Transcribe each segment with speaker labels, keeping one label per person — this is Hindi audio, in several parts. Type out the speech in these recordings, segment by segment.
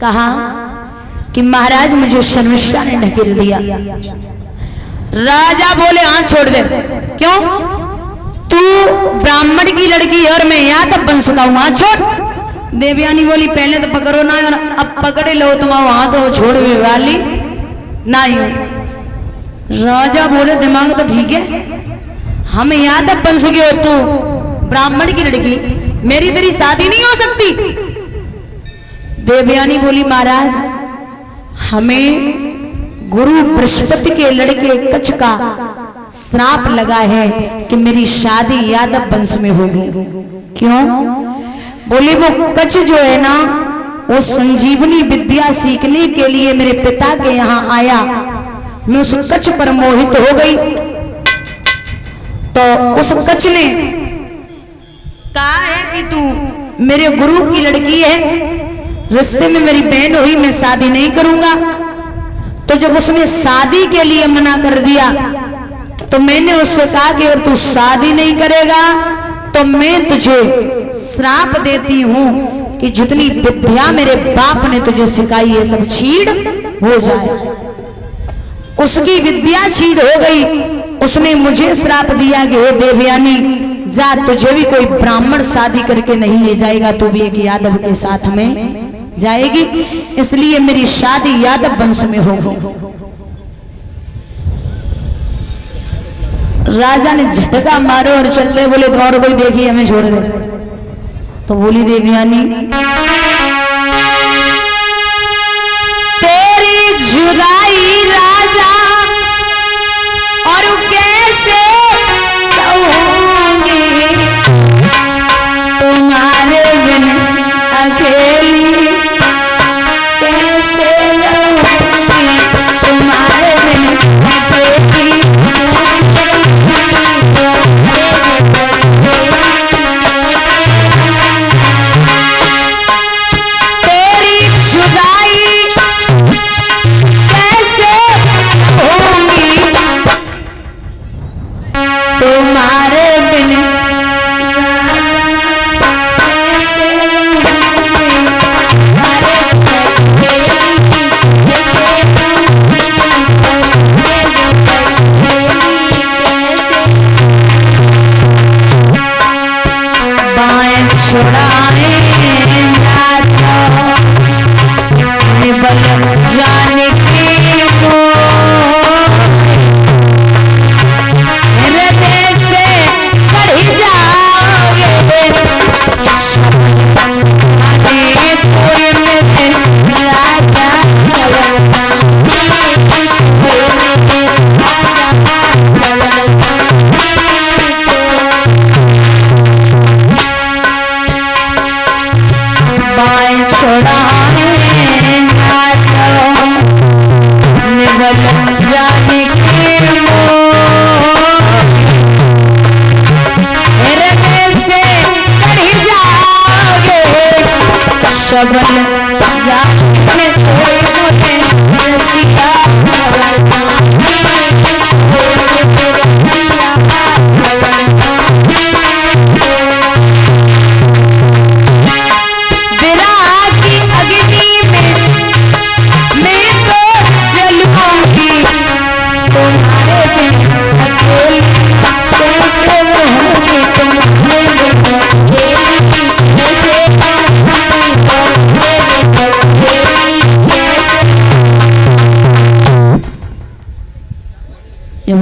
Speaker 1: कहा कि महाराज मुझे शर्मिष्ठा ने ढकेल दिया। राजा बोले हाँ छोड़ दे। क्यों? तू ब्राह्मण की लड़की और मैं यहाँ तक बन सका हूँ, हाँ छोड़। देवयानी बोली पहले तो पकड़ो ना और अब पकड़े लो तुम वहां तो छोड़ वाली नहीं। राजा बोले दिमाग तो ठीक है, हम यहाँ तक बन सके हो, तू ब्राह्मण की लड़की, मेरी तेरी शादी नहीं हो सकती। देवयानी बोली महाराज हमें गुरु बृहस्पति के लड़के कच्छ का श्राप लगा है कि मेरी शादी यादव वंश में होगी। क्यों? बोले वो कच्छ जो है ना वो संजीवनी विद्या सीखने के लिए मेरे पिता के यहाँ आया, मैं उस कच्छ पर मोहित हो गई। तो उस कच्छ ने कहा है कि तू मेरे गुरु की लड़की है, रिश्ते में मेरी बहन हुई, मैं शादी नहीं करूंगा। तो जब उसने शादी के लिए मना कर दिया तो मैंने उससे कहा कि अगर तू शादी नहीं करेगा तो मैं तुझे श्राप देती हूं कि जितनी विद्या मेरे बाप ने तुझे सिखाई है सब छीड़ हो जाए। उसकी विद्या छीड़ हो गई। उसने मुझे श्राप दिया कि हे देवयानी जा, तुझे भी कोई ब्राह्मण शादी करके नहीं ले जाएगा, तू भी एक यादव के साथ में जाएगी, इसलिए मेरी शादी यादव वंश में होगी। राजा ने झटका मारो और चल रहे, बोले और कोई देखिए हमें छोड़ दे। तो बोली देवयानी तेरी जुदाई राजा और कैसे सहूंगी, तुम्हारे बिन अकेली कैसे रहूंगी, तुम्हारे बिन अकेली।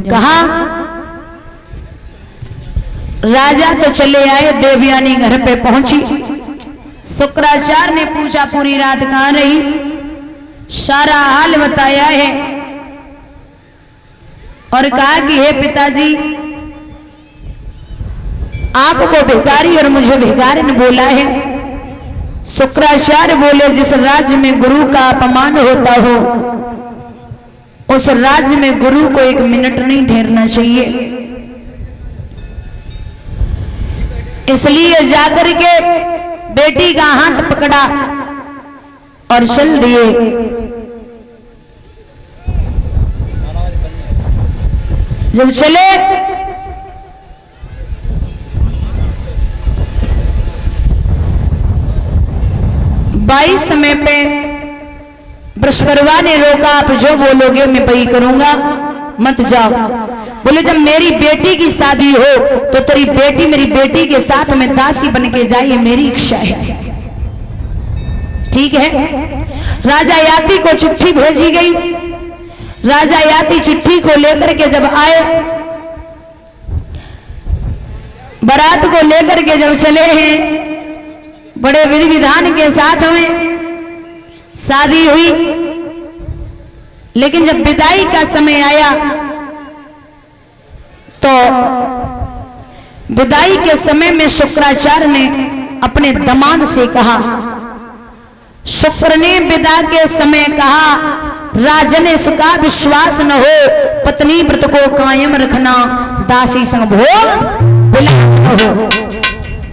Speaker 1: कहा राजा तो चले आए, देवयानी घर पे पहुंची। शुक्राचार्य ने पूछा पूरी रात कहां रही, सारा हाल बताया है और कहा कि हे पिताजी आपको भिखारी और मुझे भिखारी ने बोला है। शुक्राचार्य बोले जिस राज्य में गुरु का अपमान होता हो उस राज्य में गुरु को एक मिनट नहीं ठहरना चाहिए, इसलिए जाकर के बेटी का हाथ पकड़ा और चल दिए। जब चले बाई समय पे परस्परवा ने रोका, आप जो बोलोगे मैं वही करूंगा, मत जाओ। बोले जब मेरी बेटी की शादी हो तो तेरी बेटी मेरी बेटी के साथ में दासी बन के जाए, ये मेरी इच्छा है। ठीक है। राजा याति को चिट्ठी भेजी गई। राजा याति चिट्ठी को लेकर के जब आए, बारात को लेकर के जब चले हैं, बड़े विधि विधान के साथ में शादी हुई। लेकिन जब विदाई का समय आया तो विदाई के समय में शुक्राचार्य ने अपने दामाद से कहा, शुक्र ने विदा के समय कहा, राजन इसका विश्वास न हो, पत्नी व्रत को कायम रखना, दासी संग भोग विलास न हो।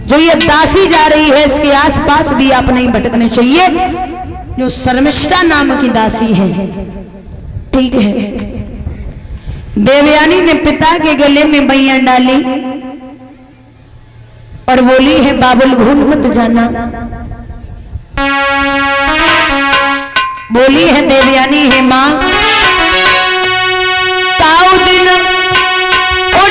Speaker 1: जो ये दासी जा रही है इसके आसपास भी आप नहीं भटकने चाहिए, जो शर्मिष्ठा नाम की दासी है। ठीक है। देवयानी ने पिता के गले में बैया डाली और बोली है, बाबुल भूल मत जाना। बोली है देवयानी है मां, ताऊ दिन